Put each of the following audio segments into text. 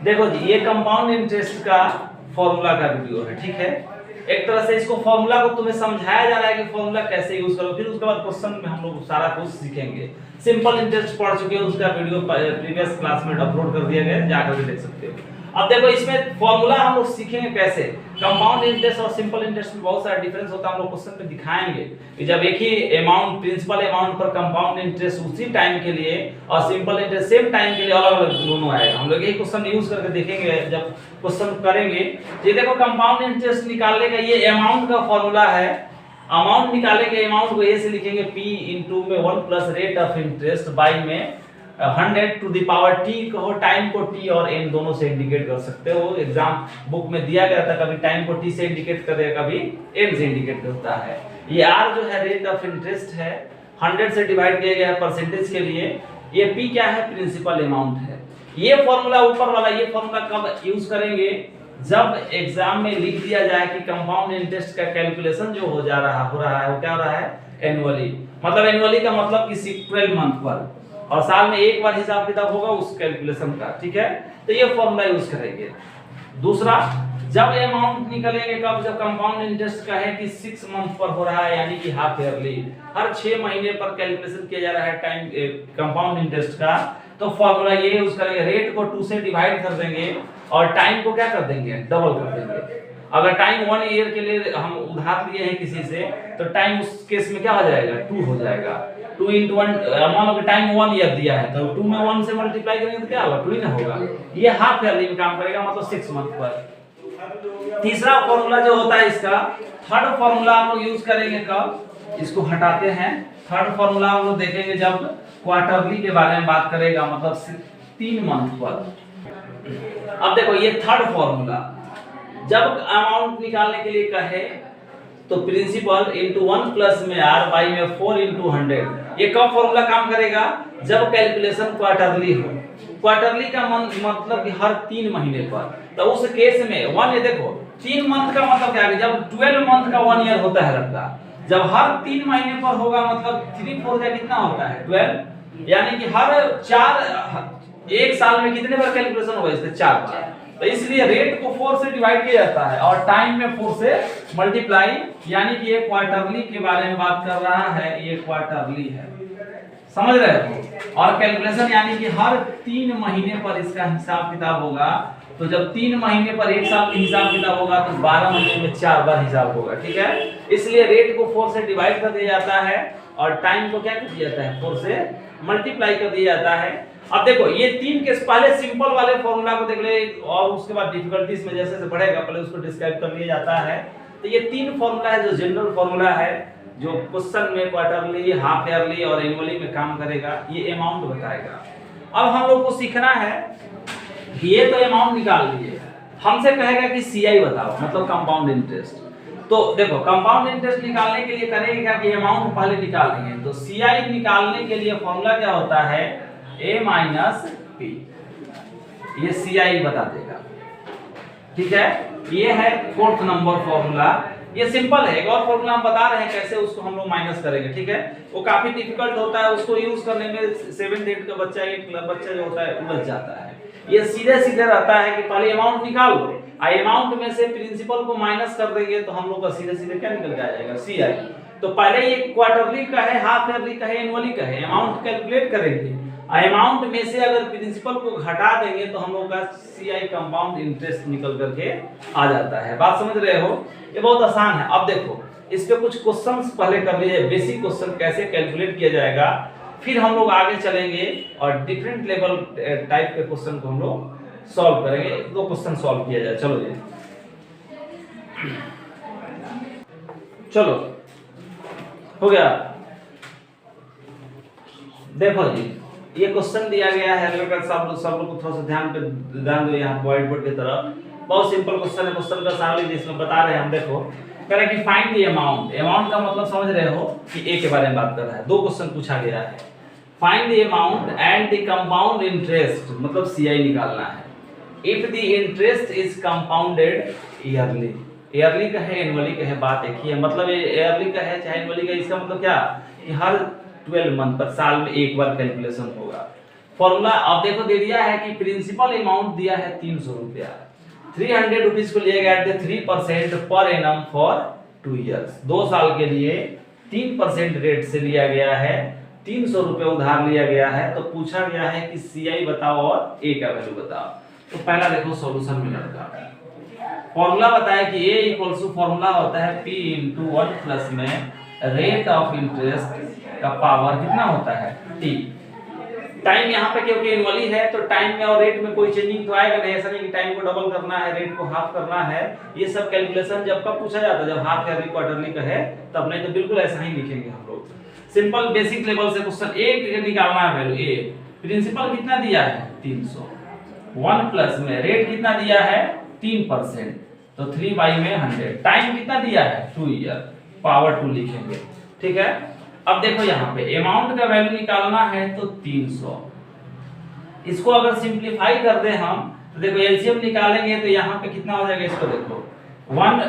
देखो जी, ये compound interest का फॉर्मूला का वीडियो है, ठीक है। एक तरह से इसको फॉर्मूला को तुम्हें समझाया जा रहा है कि फॉर्मूला कैसे यूज करो, फिर उसके बाद क्वेश्चन में हम लोग सारा कुछ सीखेंगे। सिंपल इंटरेस्ट पढ़ चुके हैं, उसका वीडियो प्रीवियस क्लास में अपलोड कर दिया गया है, जाकर के देख सकते हो। अब देखो इसमें फॉर्मूला हम लोग सीखेंगे कैसे। कंपाउंड इंटरेस्ट और सिंपल इंटरेस्ट में बहुत सारा डिफरेंस होता है, हम लोग क्वेश्चन में दिखाएंगे कि जब एक ही अमाउंट प्रिंसिपल अमाउंट पर कंपाउंड इंटरेस्ट उसी टाइम के लिए और सिंपल इंटरेस्ट सेम टाइम के लिए अलग अलग दोनों आएगा। हम लोग यही क्वेश्चन यूज करके देखेंगे जब क्वेश्चन करेंगे। ये देखो कंपाउंड इंटरेस्ट निकालने का ये अमाउंट का फॉर्मूला है। अमाउंट निकालने के अमाउंट को ऐसे लिखेंगे p इनटू में 1 plus rate of interest by में 100 टू द पावर t कहो, टाइम को t और n दोनों से इंडिकेट कर सकते हो। एग्जाम बुक में दिया गया था, कभी टाइम को t से इंडिकेट करेगा, कभी n से इंडिकेट करता है। ये r जो है रेट ऑफ इंटरेस्ट है, 100 से डिवाइड किया गया है परसेंटेज के लिए। ये p क्या है, प्रिंसिपल अमाउंट है। ये फॉर्मूला ऊपर वाला, ये फॉर्मूला कब यूज करेंगे, जब एग्जाम में लिख दिया जाए कि कंपाउंड इंटरेस्ट का कैलकुलेशन जो हो रहा है वो क्या हो रहा है, एनुअली। मतलब एनुअली का मतलब कि 12 मंथ पर, और साल में एक बार हिसाब किताब होगा उस कैलकुलेशन का, ठीक है। तो ये फॉर्मूला यूज करेंगे। दूसरा, जब अमाउंट निकलेंगे कब, जब कंपाउंड इंटरेस्ट का है कि 6 मंथ पर हो रहा है, यानी कि हाफ ईयरली, हर 6 महीने पर कैलकुलेशन किया जा रहा है टाइम कंपाउंड इंटरेस्ट का। तो फॉर्मूला ये यूज करेंगे, रेट को 2 से डिवाइड कर देंगे और टाइम को क्या कर देंगे, डबल कर देंगे। अगर टाइम 1 ईयर के लिए हम उधार लिए हैं किसी से, तो टाइम उस केस में क्या हो जाएगा, 2 हो जाएगा। 2 into 1, मान लो कि टाइम 1 ईयर दिया है, तो 2 में 1 से मल्टीप्लाई करेंगे तो क्या होगा, 2 ही ना होगा। ये हाफ ईयरली में काम करेगा, मतलब 6 मंथ पर। तीसरा फॉर्मूला जो होता है इसका, थर्ड फॉर्मूला हम लोग यूज करेंगे कब, इसको हटाते हैं। थर्ड फॉर्मूला हम लोग देखेंगे जब क्वार्टरली के बारे में बात करेगा, मतलब 3 मंथ पर। अब देखो ये थर्ड फॉर्मूला, जब अमाउंट निकालने के लिए कहे तो प्रिंसिपल इनटू 1 प्लस में r बाई में 4 इनटू 100। ये कब फॉर्मूला काम करेगा, जब कैलकुलेशन क्वार्टरली हो। क्वार्टरली का मतलब कि हर 3 महीने पर। तो उस केस में 1, ये देखो 3 मंथ का मतलब क्या है, जब 12 मंथ का 1 ईयर होता है लड़का, जब हर 3 महीने पर होगा, मतलब 3 4 का कितना होता है, 12, यानी कि हर 4 एक साल में कितने बार कैलकुलेशन होगा, इससे 4 बार। तो इसलिए रेट को 4 से डिवाइड किया जाता है और टाइम में 4 से मल्टीप्लाई, यानी कि ये क्वार्टरली के बारे में बात कर रहा है, ये क्वार्टरली है, समझ रहे हो। और कैलकुलेशन यानी कि हर 3 महीने पर इसका हिसाब किताब होगा। तो जब 3 महीने पर एक साल में हिसाब किताब होगा, तो 12 महीने में 4 बार हिसाब होगा, ठीक है। इसलिए रेट को 4 से डिवाइड कर दिया जाता है और टाइम को क्या कर दिया जाता है, 4 से मल्टीप्लाई कर दिया जाता है। अब देखो ये 3 के पहले सिंपल वाले फॉर्मूला को देख ले, और उसके बाद डिफिकल्टीज में जैसे जैसे बढ़ेगा पहले उसको डिस्क्राइब कर लिया जाता है। तो ये 3 फॉर्मूला है जो जनरल फॉर्मूला है, जो क्वेश्चन में क्वार्टरली, हाफ ईयरली और एनुअली में काम करेगा, ये अमाउंट बताएगा। अब हम लोग को सीखना है कि ये तो अमाउंट निकाल लिए, हमसे कहेगा कि सीआई बताओ, मतलब कंपाउंड इंटरेस्ट। तो देखो कंपाउंड इंटरेस्ट निकालने के लिए करेंगे क्या कि अमाउंट पहले निकालेंगे। तो सीआई निकालने के लिए फॉर्मूला क्या होता है, a माइनस पी, ये सीआई बता देगा, ठीक है। ये है 4th नंबर फॉर्मूला, ये सिंपल है। एक और फॉर्मूला हम बता रहे हैं कैसे उसको हम लोग माइनस करेंगे, ठीक है। वो काफी डिफिकल्ट होता है, उसको यूज करने में 7th 8th का बच्चा, एक बच्चा जो होता है उलझ जाता है। ये सीधे सीधे रहता है कि पहले अमाउंट निकाल लो, अमाउंट में से प्रिंसिपल को माइनस कर देंगे तो हम लोग का सीधे सीधे क्या निकल के आ जाएगा, सीआई। तो पहले ये क्वार्टरली का है, हाफ ईयरली का है, एनुअली का है, अमाउंट कैलकुलेट करेंगे। अमाउंट में से अगर प्रिंसिपल को घटा देंगे तो हम लोग का सीआई कंपाउंड इंटरेस्ट निकल करके आ जाता है। बात समझ रहे हो, ये बहुत आसान है। अब देखो इस पे कुछ क्वेश्चंस पहले कर लीजिए, बेसिक क्वेश्चन कैसे कैलकुलेट किया जाएगा, फिर हम लोग आगे चलेंगे और डिफरेंट लेवल टाइप के क्वेश्चन को हम लोग सॉल्व करेंगे। 2 क्वेश्चन सॉल्व किया जाए, चलो जी, चलो हो गया। देखो जी ये क्वेश्चन दिया गया है, सब लोग को थोड़ा सा ध्यान दो यहाँ व्हाइट बोर्ड की तरफ। बहुत सिंपल क्वेश्चन है, क्वेश्चन का सार लीजिए, इसमें बता रहे हैं हम। देखो कह रहे हैं कि फाइंड द अमाउंट, अमाउंट का मतलब समझ रहे हो कि ए के बारे में बात कर रहा है। 2 क्वेश्चन पूछा गया है, find the amount and the compound interest, मतलब सीआई निकालना है। If the interest is compounded yearly, yearly का है एनुअली का है, बात एक ही है। मतलब ईयरली का है चाहे एनुअली का, इसका मतलब क्या कि हर 12 मंथ पर, साल में एक बार कैलकुलेशन होगा। फॉर्मूला अब देखो दे दिया है कि प्रिंसिपल अमाउंट दिया है 300 रुपया, 300 रुपीज को लिया गया है 3% पर एनम फॉर 2 इयर्स, 2 साल के लिए 3% रेट से लिया गया है, 300 रुपये उधार लिया गया है। तो पूछा गया है कि CI बताओ और A का वैल्यू बताओ। तो पहला देखो सॉल्यूशन में लड़का फॉर्मूला बताया कि A इक्वल्स टू फॉर्मूला होता है P इंटू 1 प्लस में रेट ऑफ इंटरेस्ट का पावर कितना होता है T। टाइम यहाँ पे क्योंकि एनुअली है तो टाइम में और रेट में कोई चेंजिंग तो आएगा नहीं, ऐसा नहीं कि टाइम को डबल करना है रेट को हाफ करना है। ये सब कैलकुलेशन जब कब पूछा जाता है, जब हाफ या क्वार्टरली का है तब, नहीं तो बिल्कुल ऐसा ही लिखेंगे हम लोग। सिंपल बेसिक लेवल से क्वेश्चन A निकालना है वैल्यू A। प्रिंसिपल कितना दिया है 300, 1 प्लस में रेट कितना दिया है 3%, तो 3 बाई में 100, टाइम कितना दिया है 2 ईयर, पावर 2 लिखेंगे। ठीक है, अब देखो यहाँ पे अमाउंट का वैल्यू निकालना है तो 300, इसको अगर सिंपलीफाई कर दे हम तो देखो एलसीएम निकालेंगे तो यहाँ पे कितना हो जाएगा, इसको देखो 1,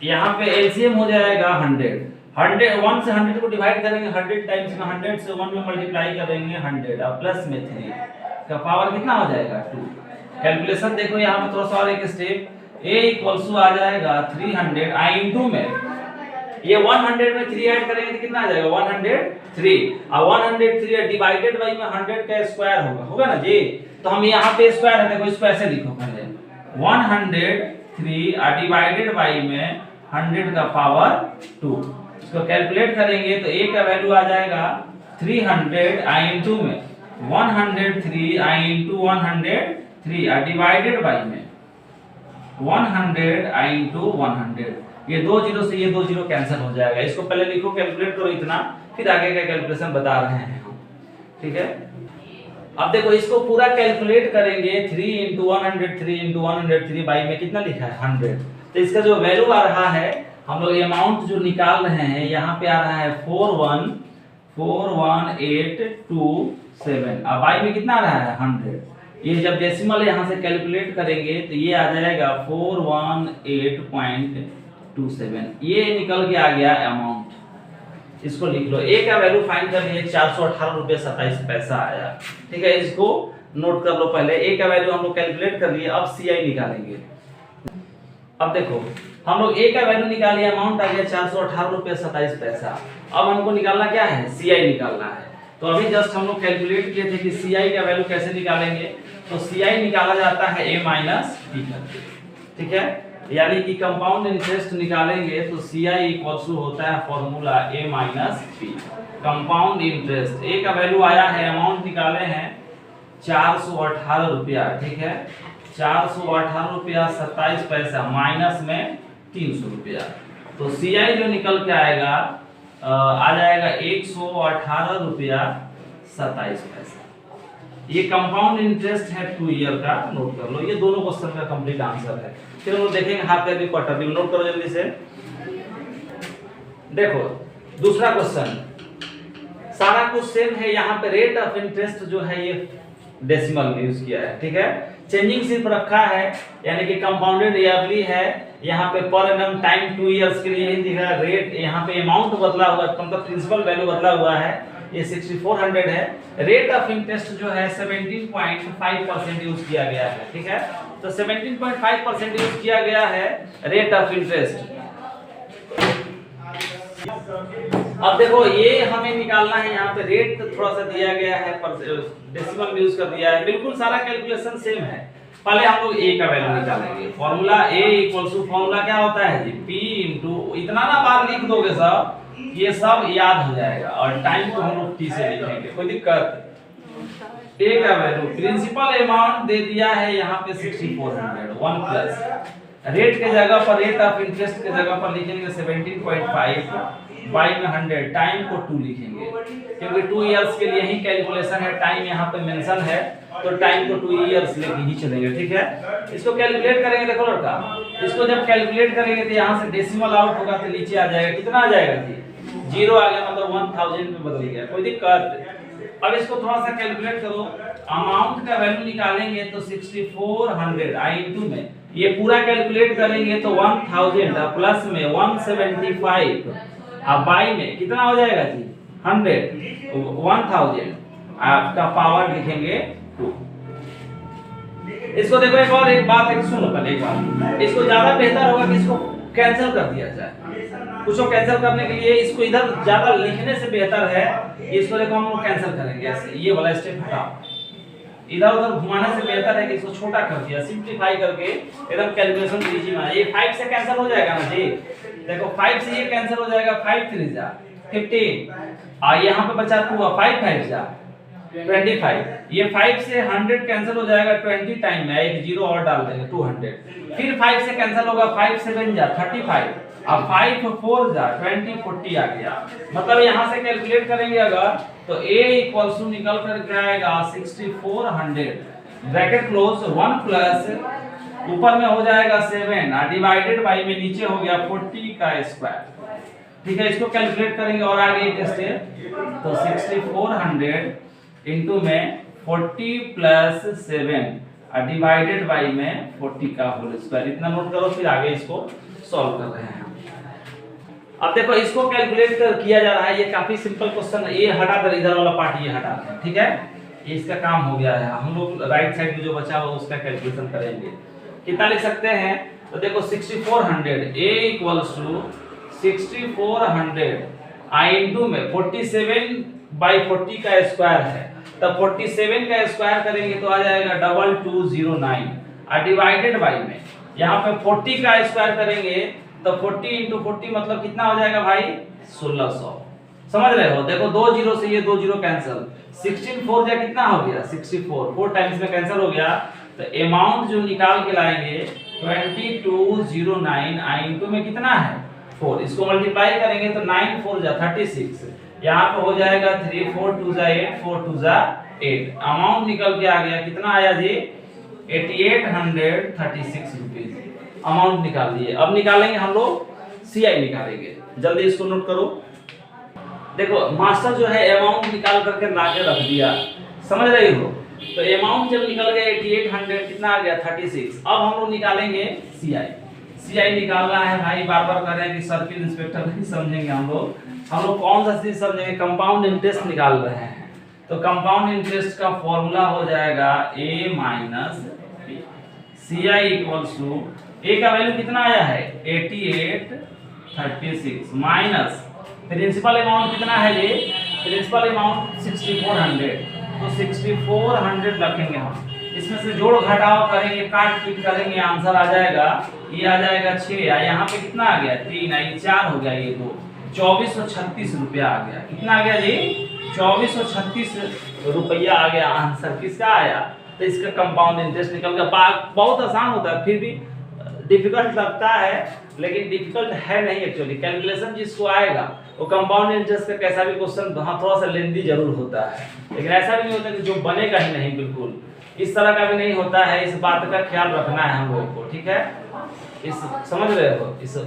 यहाँ पे एलसीएम हो जाएगा 100, 1 से 100 को डिवाइड करेंगे 100 टाइम्स में, 100 से 1 में मल्टीप्लाई करेंगे 100 और प्लस में 3 का पावर कितना हो जाएगा 2। कैलकुलेशन देखो यहाँ पे थोड़ा सा और एक स्टेप, A इक्वल्स टू आ जाएगा 300 I इनटू में ये 100 में 3 ऐड करेंगे तो कितना आ जाएगा 103, और 103 डिवाइडेड बाई में 100 का स्क्वायर होगा ना जी। तो हम यहाँ पे स्क्वायर है, देखो इसको ऐसे लिखो पहले 103 और डिवाइडेड बाई में 100 का पावर 2। इसको कैलकुलेट करेंगे तो A का वैल्यू आ जाएगा 300 I इनटू में 103 I इनटू 103 और डिवाइडेड बाई में 100 I इनटू 100। ये 2 जीरो से ये 2 जीरो कैंसिल हो जाएगा। इसको पहले लिखो, कैलकुलेट करो इतना, फिर आगे का कैलकुलेशन बता रहे हैं हम। ठीक है, अब देखो इसको पूरा कैलकुलेट करेंगे 3 इंटू 103 इंटू 103 बाई में कितना लिखा है 100। तो इसका जो वैल्यू आ रहा है, हम लोग अमाउंट जो निकाल रहे हैं यहाँ पे आ रहा है 41827, अब बाई में कितना आ रहा है 100। ये जब डेसिमल यहाँ से कैलकुलेट करेंगे तो ये आ जाएगा 418.27, ये निकल के आ गया अमाउंट। इसको लिख लो, A का वैल्यू फाइंड कर लिए 418 रुपये 27 पैसा आया। ठीक है, इसको नोट कर लो पहले, A का वैल्यू हम लोग कैलकुलेट कर लिए, अब CI निकालेंगे। अब देखो हम लोग A का वैल्यू निकालिए, अमाउंट आ गया 418 रुपये 27 पैसा। अब हमको निकालना क्या है, CI निकालना है। तो अभी जस्ट हम लोग कैलकुलेट किए थे कि CI का वैल्यू कैसे निकालेंगे, तो CI निकाला जाता है A माइनस P करके। ठीक है, यानी कि कंपाउंड इंटरेस्ट निकालेंगे तो CI इक्वल्स टू होता है formula A minus P। Compound interest A का वैल्यू आया है, अमाउंट निकाले हैं 418 रुपया। ठीक है, 418 रुपया 27 पैसा माइनस में 300 रुपया, तो CI जो निकल के आएगा आ जाएगा 118 रुपया 27 पैसा। ये कंपाउंड इंटरेस्ट है 2 ईयर का, नोट कर लो। ये दोनों क्वेश्चन का कंप्लीट आंसर है। फिर हम लोग देखेंगे हाफ ईयरली क्वार्टरली, नोट करो जल्दी से। देखो दूसरा क्वेश्चन सारा कुछ सेम है, यहाँ पे रेट ऑफ इंटरेस्ट जो है ये डेसिमल यूज किया है। ठीक है, चेंजिंग सिर्फ रखा है, यानी कि कंपाउंडेड ईयरली है। यहाँ पे पर एनम टाइम 2 इयर्स के लिए ही दिख रहा है। रेट यहाँ पे अमाउंट बदला हुआ, मतलब प्रिंसिपल वैल्यू बदला हुआ है, ये 6400 है। रेट ऑफ इंटरेस्ट जो है 17.5% यूज किया गया है। ठीक है, तो 17.5% यूज किया गया है रेट ऑफ इंटरेस्ट। अब देखो ये हमें निकालना है, यहाँ पे रेट थोड़ा सा दिया गया है, डेसिमल यूज कर दिया है, बिल्कुल सारा कैलकुलेशन सेम है। पहले हम लोग A का वैल्यू निकालेंगे। Formula A equals to formula क्या होता है जी, P इंटू, इतना ना बार लिख दोगे सब, ये सब याद हो जाएगा, और टाइम को हम लोग T से लिखेंगे, कोई दिक्कत। A का वैल्यू प्रिंसिपल अमाउंट दे दिया है यहाँ पे 6400, 1 प्लस रेट के जगह पर, रेट ऑफ इंटरेस्ट के जगह पर लिखेंगे 17.5 बाई में 100, टाइम को 2 लिखेंगे, क्योंकि 2 इयर्स के लिए ही कैलकुलेशन है, टाइम यहाँ पे मेंशन है, तो टाइम को 2 इयर्स लेके ही चलेंगे। ठीक है, इसको कैलकुलेट करेंगे। देखो लड़का, इसको जब कैलकुलेट करेंगे तो यहाँ से डेसिमल आउट होगा तो नीचे आ जाएगा, कितना आ जाएगा जी, 0 आ गया, मतलब 1000 में बदल गया, कोई दिक्कत। अब इसको थोड़ा सा कैलकुलेट करो, अमाउंट का वैल्यू निकालेंगे तो 6400 आई इनटू में, ये पूरा कैलकुलेट करेंगे तो 1000 प्लस में 175, अब बाई में कितना हो जाएगा जी 100, 1000 आपका पावर लिखेंगे 2। इसको देखो एक बात सुनो पहले एक बार, इसको ज्यादा बेहतर होगा कि इसको कैंसिल कर दिया जाए। कुछ को कैंसिल करने के लिए इसको इधर ज्यादा लिखने से बेहतर है, इसको देखो हम लोग कैंसिल करेंगे ऐसे, ये वाला स्टेप हटाओ, इधर उधर घुमाने से बेहतर है कि इसको छोटा कर दिया, सिंपलीफाई करके एकदम कैलकुलेशन कीजिए ना। ये 5 से कैंसिल हो जाएगा ना जी, देखो 5 से ये कैंसिल हो जाएगा, 5 3 जा 15 और यहाँ पे बचा 2 और 5 5 जा 25। ये 5 से 100 कैंसिल हो जाएगा 20 टाइम में, एक जीरो और डाल देंगे 200। फिर 5 से कैंसिल होगा, 5 7 जा 35 अब 5 4 जा 20 40 आ गया। मतलब यहाँ से कैलकुलेट करेंगे अगर तो a इक्वल्स टू निकल कर क्या आएगा 6400 ब्रैकेट क्लोज 1 प्लस ऊपर में हो जाएगा 7 डिवाइडेड बाई में नीचे हो गया 40 का स्क्वायर। ठीक है, इसको कैलकुलेट करेंगे और आगे एक स्टेप, तो 6400 इनटू में 40 प्लस 7 डिवाइडेड बाई में 40 का होल स्क्वायर। इतना नोट करो, फिर आगे इसको सॉल्व कर रहे हैं। अब देखो इसको कैलकुलेट किया जा रहा है, ये काफी सिंपल क्वेश्चन है। ये हटा कर इधर वाला पार्ट ये हटा दें, ठीक है, ये इसका काम हो गया है। हम लोग राइट साइड में जो बचा हुआ उसका कैलकुलेशन करेंगे। कितना लिख सकते हैं, तो देखो 6400 a equals to 6400 I into में 47/40 का स्क्वायर है, तब 47 का स्क्वायर करेंगे तो आ जाएगा 2209 और डिवाइडेड बाई में यहाँ पे 40 का स्क्वायर करेंगे तो 40 इंटू 40 मतलब कितना हो जाएगा भाई 1600। समझ रहे हो, देखो 2 जीरो से ये 2 जीरो कैंसिल, 16 4 जा कितना हो गया 64, 4 टाइम्स में कैंसिल हो गया। तो अमाउंट जो निकाल के लाएंगे 2209 आई इनटू में कितना है 4, इसको मल्टीप्लाई करेंगे तो 9 4 जा 36, यहाँ पे हो जाएगा 3 4 2 जा 8 4 2 जा 8। अमाउंट निकल के आ गया, कितना आया जी 8836 रुपीज अमाउंट निकाल दिए। अब निकालेंगे हम लोग सीआई निकालेंगे, जल्दी इसको नोट करो। देखो मास्टर जो है अमाउंट निकाल करके लाके रख दिया, समझ रही हो, तो अमाउंट जब निकल गया 8800 कितना आ गया 36। अब हम लोग निकालेंगे सीआई। सीआई निकालना है भाई, बार बार कह रहे हैं कि सर्किल इंस्पेक्टर नहीं समझेंगे हम लोग कौन सा चीज समझेंगे, कंपाउंड इंटरेस्ट निकाल रहे हैं। तो कंपाउंड इंटरेस्ट का फॉर्मूला हो जाएगा a minus b। CI equals to a का वैल्यू कितना आया है 8836 माइनस प्रिंसिपल अमाउंट कितना है ये, प्रिंसिपल अमाउंट 6400, तो 6400 रखेंगे हम। इसमें से जोड़ घटाव करेंगे, काट पीट करेंगे, आंसर आ जाएगा, ये आ जाएगा 6, यहाँ पे कितना आ गया 3, ये 4 हो गया, ये 2, 2436 रुपया आ गया। कितना आ गया जी 2436 रुपया आ गया आंसर। किसका आया, तो इसका कंपाउंड इंटरेस्ट निकल गया। बहुत आसान होता है, फिर भी डिफिकल्ट लगता है, लेकिन डिफिकल्ट है नहीं एक्चुअली। कैलकुलेशन जिसको आएगा वो कंपाउंड इंटरेस्ट का कैसा भी क्वेश्चन हाँ थोड़ा सा लेंदी जरूर होता है, लेकिन ऐसा भी नहीं होता कि जो बनेगा ही नहीं, बिल्कुल इस तरह का भी नहीं होता है। इस बात का ख्याल रखना है हम लोगों को, ठीक है, इस समझ रहे हो, इस